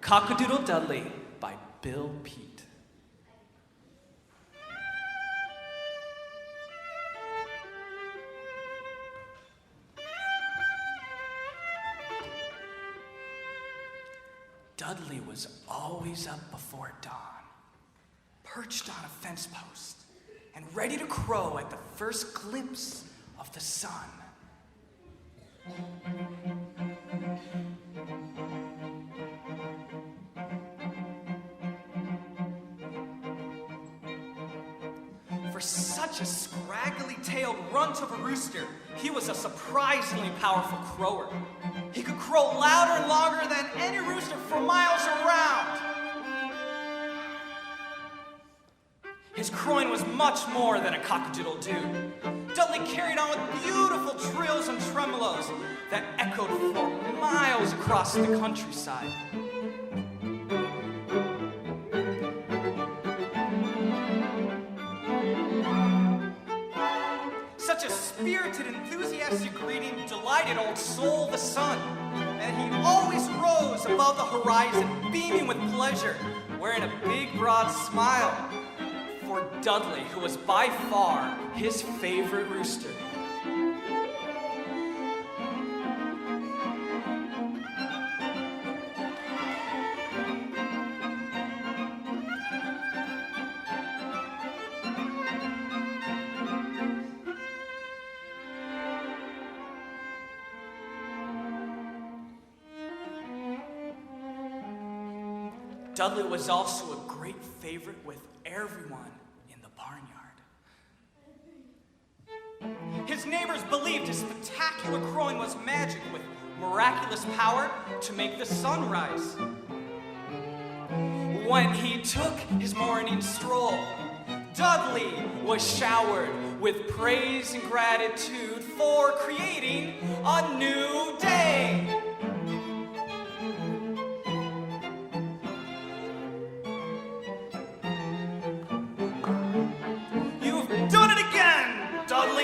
Cock-A-Doodle Dudley by Bill Peet. Dudley was always up before dawn, perched on a fence post, and ready to crow at the first glimpse of the sun. For such a scraggly-tailed runt of a rooster, he was a surprisingly powerful crower. He could crow louder and longer than any rooster for miles around. His crowing was much more than a cock-a-doodle-doo. Dudley carried on with beautiful trills and tremolos that echoed for miles across the countryside. Such a spirited, enthusiastic greeting delighted old Sol the sun, and he always rose above the horizon, beaming with pleasure, wearing a big, broad smile for Dudley, who was by far his favorite rooster. Dudley was also a great favorite with everyone in the barnyard. His neighbors believed his spectacular crowing was magic with miraculous power to make the sun rise. When he took his morning stroll, Dudley was showered with praise and gratitude for creating a new day.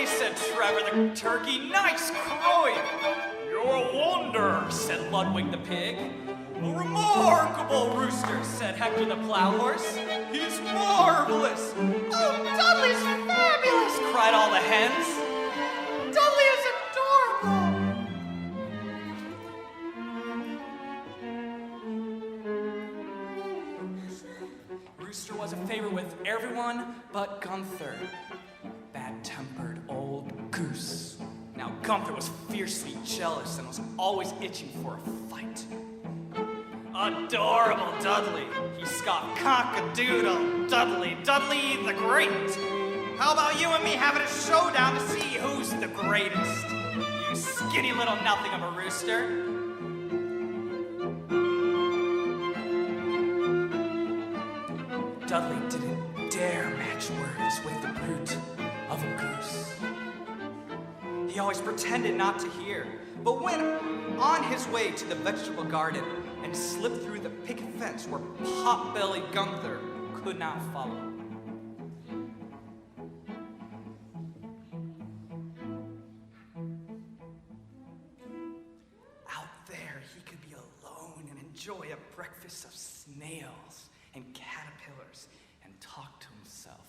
Said Trevor the turkey, nice crowing. You're a wonder, said Ludwig the pig. A remarkable rooster, said Hector the plow horse. He's marvelous. Oh, Dudley's fabulous, cried all the hens. Dudley is adorable. Rooster was a favorite with everyone but Gunther, bad-tempered old goose. Now, Gunther was fiercely jealous and was always itching for a fight. Adorable Dudley, he scoffed. Cock-a-doodle Dudley, Dudley the Great. How about you and me having a showdown to see who's the greatest? You skinny little nothing of a rooster. Dudley didn't dare match words with the brute of a goose. He always pretended not to hear, but went on his way to the vegetable garden and slipped through the picket fence where pot-bellied Gunther could not follow. Out there, he could be alone and enjoy a breakfast of snails and caterpillars and talk to himself.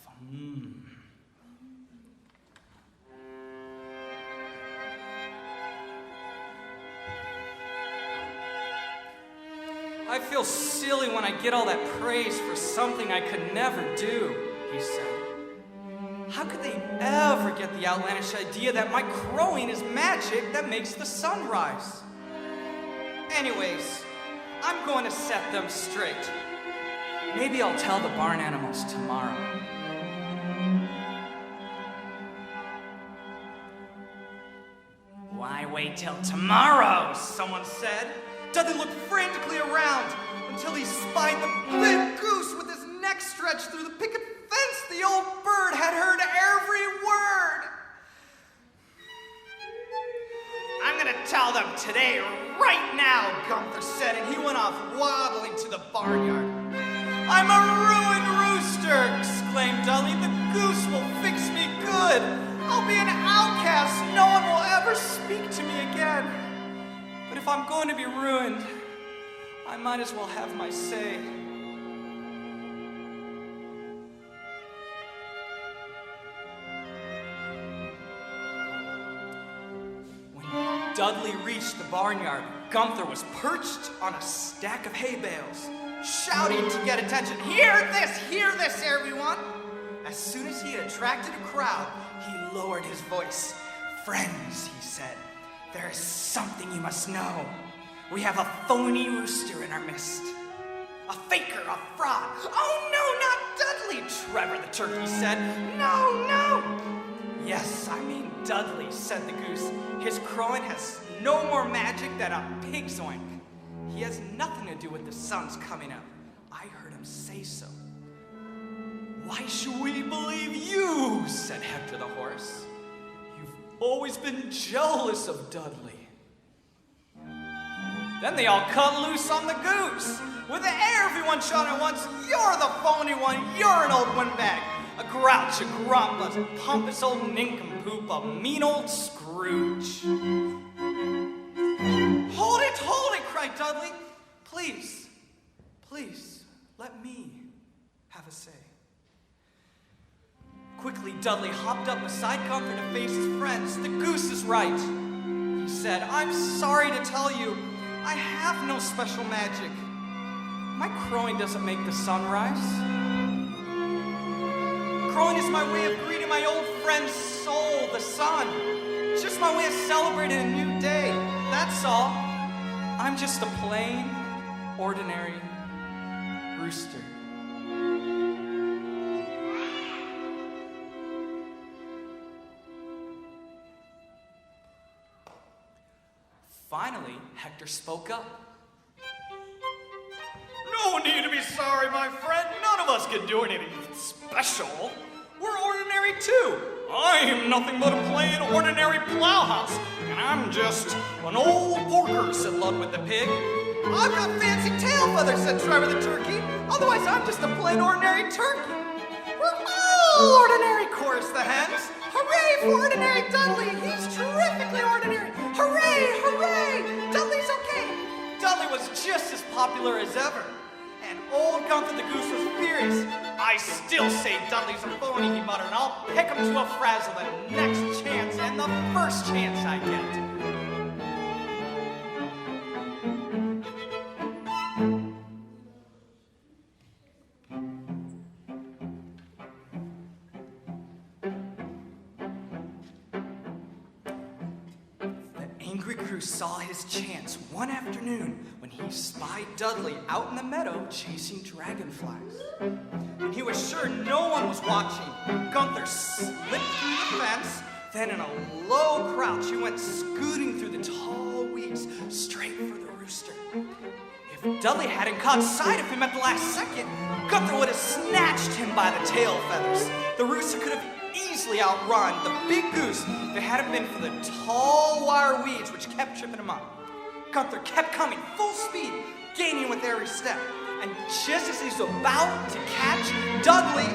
I feel silly when I get all that praise for something I could never do, he said. How could they ever get the outlandish idea that my crowing is magic that makes the sun rise? Anyways, I'm going to set them straight. Maybe I'll tell the barn animals tomorrow. Why wait till tomorrow? Someone said. Dudley looked frantically around until he spied the big goose with his neck stretched through the picket fence. The old bird had heard every word. I'm gonna tell them today, right now, Gunther said, and he went off waddling to the barnyard. I'm a ruined rooster, exclaimed Dudley. The goose will fix me good. I'll be an outcast. No one will ever speak to me again. But if I'm going to be ruined, I might as well have my say. When Dudley reached the barnyard, Gunther was perched on a stack of hay bales, shouting to get attention. Hear this, everyone! As soon as he had attracted a crowd, he lowered his voice. Friends, he said, there is something you must know. We have a phony rooster in our midst. A faker, a fraud. Oh, no, not Dudley, Trevor the turkey said. No. Yes, I mean Dudley, said the goose. His crowing has no more magic than a pig's oink. He has nothing to do with the sun's coming up. I heard him say so. Why should we believe you, said Hector the horse. You've always been jealous of Dudley. Then they all cut loose on the goose. With the air, everyone shouted at once, you're the phony one, you're an old windbag, a grouch, a grump, a pompous old nincompoop, a mean old Scrooge. Hold it, cried Dudley. Please, let me have a say. Quickly, Dudley hopped up beside Gunther to face his friends. The goose is right, he said. I'm sorry to tell you, I have no special magic. My crowing doesn't make the sun rise. Crowing is my way of greeting my old friend's soul, the sun. It's just my way of celebrating a new day, that's all. I'm just a plain, ordinary rooster. Finally, Hector spoke up. No need to be sorry, my friend. None of us can do anything special. We're ordinary too. I'm nothing but a plain, ordinary plowhouse, and I'm just an old porker, said Ludwig the pig. I've got fancy tail feathers, said Trevor the turkey. Otherwise, I'm just a plain, ordinary turkey. We're all ordinary, chorused the hens. Hooray for ordinary Dudley! He's terrifically ordinary! Hooray, hooray! Dudley's okay! Dudley was just as popular as ever. And old Gunther the goose was furious. I still say Dudley's a phony, he muttered, and I'll pick him to a frazzle the next chance and the first chance I get. Saw his chance one afternoon when he spied Dudley out in the meadow chasing dragonflies. When he was sure no one was watching, Gunther slipped through the fence, then in a low crouch he went scooting through the tall weeds straight for the rooster. If Dudley hadn't caught sight of him at the last second, Gunther would have snatched him by the tail feathers. The rooster could have easily outrun the big goose if it hadn't been for the tall wire weeds which kept tripping him up. Gunther kept coming full speed, gaining with every step. And just as he's about to catch Dudley,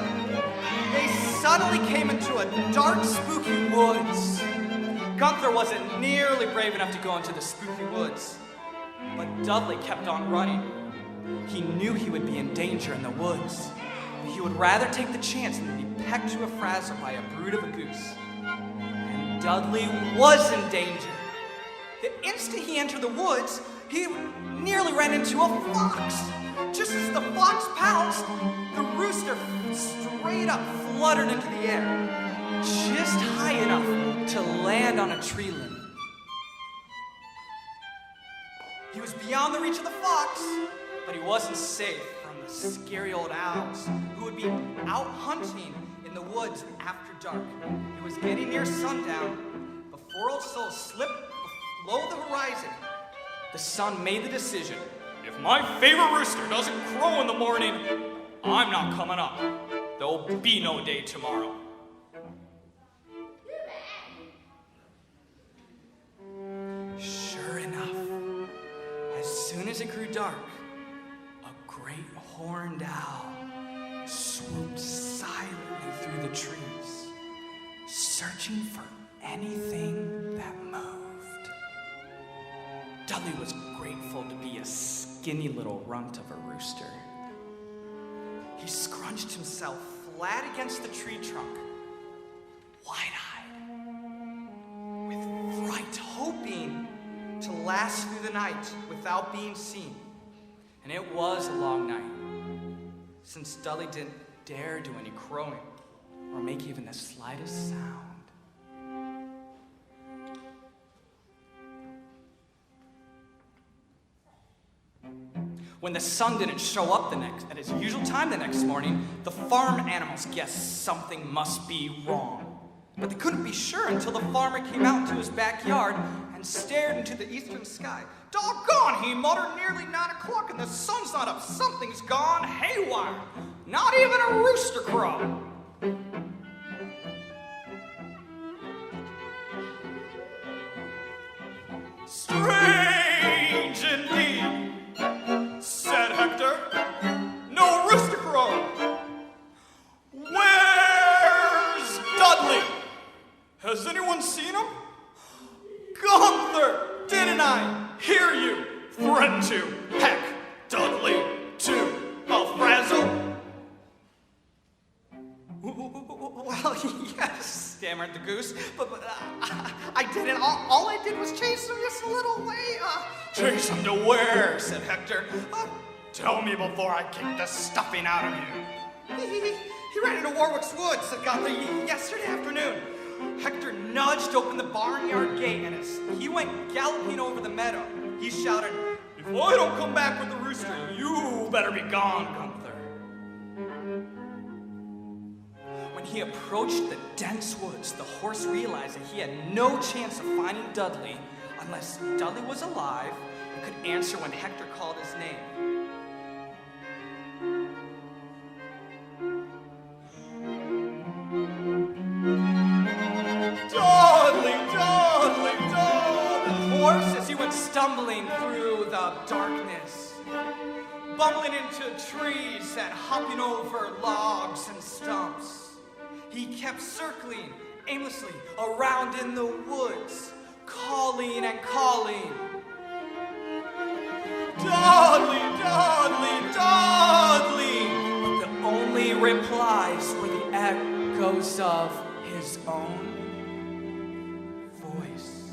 they suddenly came into a dark, spooky woods. Gunther wasn't nearly brave enough to go into the spooky woods, but Dudley kept on running. He knew he would be in danger in the woods, but he would rather take the chance than be pecked to a frazzle by a brood of a goose. And Dudley was in danger. The instant he entered the woods, he nearly ran into a fox. Just as the fox pounced, the rooster straight up fluttered into the air, just high enough to land on a tree limb. He was beyond the reach of the fox, but he wasn't safe from the scary old owls who would be out hunting in the woods after dark. It was getting near sundown before Old Soul slipped below the horizon. The sun made the decision. If my favorite rooster doesn't crow in the morning, I'm not coming up. There'll be no day tomorrow. Sure enough, as soon as it grew dark, a great horned owl swooped silently through the trees, searching for anything that moved. Dudley was grateful to be a skinny little runt of a rooster. He scrunched himself flat against the tree trunk, wide-eyed, with fright, hoping to last through the night without being seen. And it was a long night, since Dudley didn't dare do any crowing or make even the slightest sound. When the sun didn't show up at its usual time the next morning, the farm animals guessed something must be wrong. But they couldn't be sure until the farmer came out to his backyard and stared into the eastern sky. "Doggone," he muttered, "nearly 9 o'clock and the sun's not up. Something's gone haywire. Not even a rooster crow." "Strange indeed," said Hector. "No rooster crow. Where's Dudley? Has anyone seen him? Gunther, didn't I hear you? Friend to heck, Dudley to Alfrazo." "Well, yes," stammered the goose, but I didn't. All I did was chase him just a little way. "Chase him to where?" said Hector. "Tell me before I kick the stuffing out of you." He ran into Warwick's woods," said Gunther, "yesterday afternoon." Hector nudged open the barnyard gate, and as he went galloping over the meadow, he shouted, "If I don't come back with the rooster, you better be gone, Gunther." When he approached the dense woods, the horse realized that he had no chance of finding Dudley unless Dudley was alive and could answer when Hector called his name. "Dudley, Dudley, Dudley!" The horse, as he went stumbling through the darkness, bumbling into trees and hopping over logs and stumps, he kept circling aimlessly around in the woods, calling and calling, "Dudley, Dudley, Dudley!" But the only replies were the echoes of his own voice.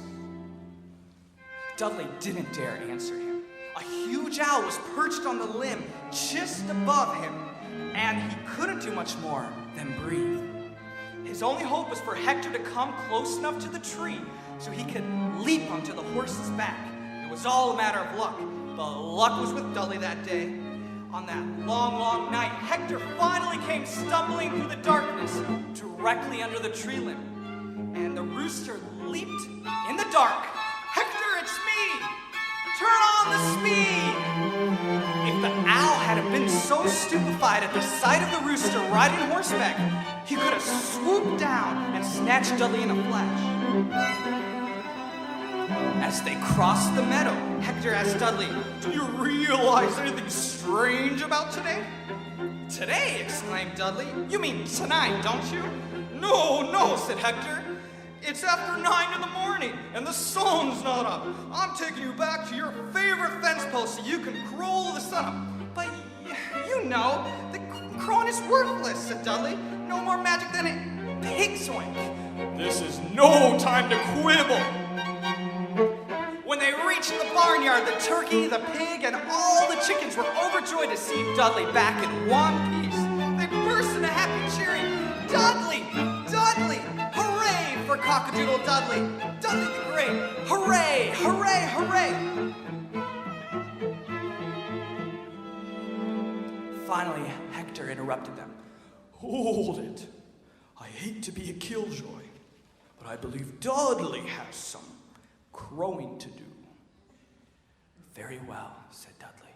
Dudley didn't dare answer him. A huge owl was perched on the limb just above him, and he couldn't do much more than breathe. His only hope was for Hector to come close enough to the tree so he could leap onto the horse's back. It was all a matter of luck, but luck was with Dudley that day. On that long, long night, Hector finally came stumbling through the darkness directly under the tree limb, and the rooster leaped in the dark. "Hector, it's me! Turn on the speed!" If the owl hadn't been so stupefied at the sight of the rooster riding horseback, he could have swooped down and snatched Dudley in a flash. As they crossed the meadow, Hector asked Dudley, "Do you realize anything strange about today?" "Today?" exclaimed Dudley. "You mean tonight, don't you?" "No, no," said Hector. "It's after 9 in the morning, and the sun's not up. I'm taking you back to your favorite fence post so you can crow the sun up." "But you know, the crowing is worthless," said Dudley. "No more magic than a pig's wink." "This is no time to quibble." When they reached the barnyard, the turkey, the pig, and all the chickens were overjoyed to see Dudley back in one piece. They burst into happy cheering. "Dudley! Dudley! Hooray for Cock-A-Doodle Dudley! Dudley the Great! Hooray! Hooray! Hooray!" Finally, Hector interrupted them. "Hold it. I hate to be a killjoy, but I believe Dudley has some crowing to do." "Very well," said Dudley,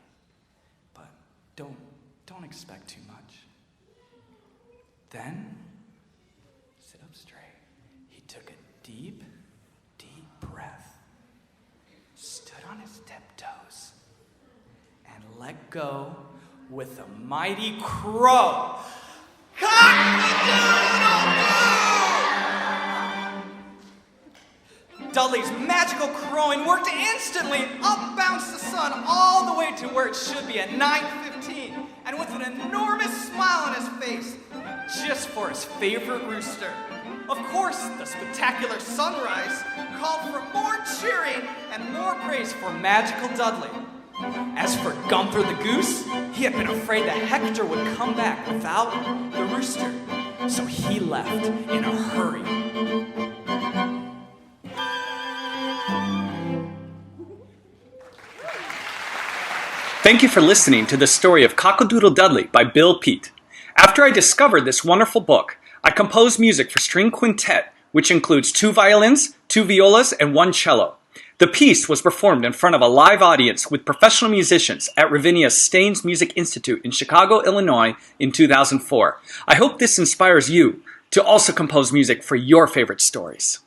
"but don't expect too much." Then, sit up straight, he took a deep, deep breath, stood on his tiptoes, and let go with a mighty crow. Cock-A-Doodle Dudley Dudley's magical crowing worked instantly. Up bounced the sun all the way to where it should be at 9:15, and with an enormous smile on his face, just for his favorite rooster. Of course, the spectacular sunrise called for more cheering and more praise for magical Dudley. As for Gunther the goose, he had been afraid that Hector would come back without the rooster, so he left in a hurry. Thank you for listening to the story of Cock-A-Doodle Dudley by Bill Peet. After I discovered this wonderful book, I composed music for string quintet, which includes 2 violins, 2 violas, and 1 cello. The piece was performed in front of a live audience with professional musicians at Ravinia's Staines Music Institute in Chicago, Illinois in 2004. I hope this inspires you to also compose music for your favorite stories.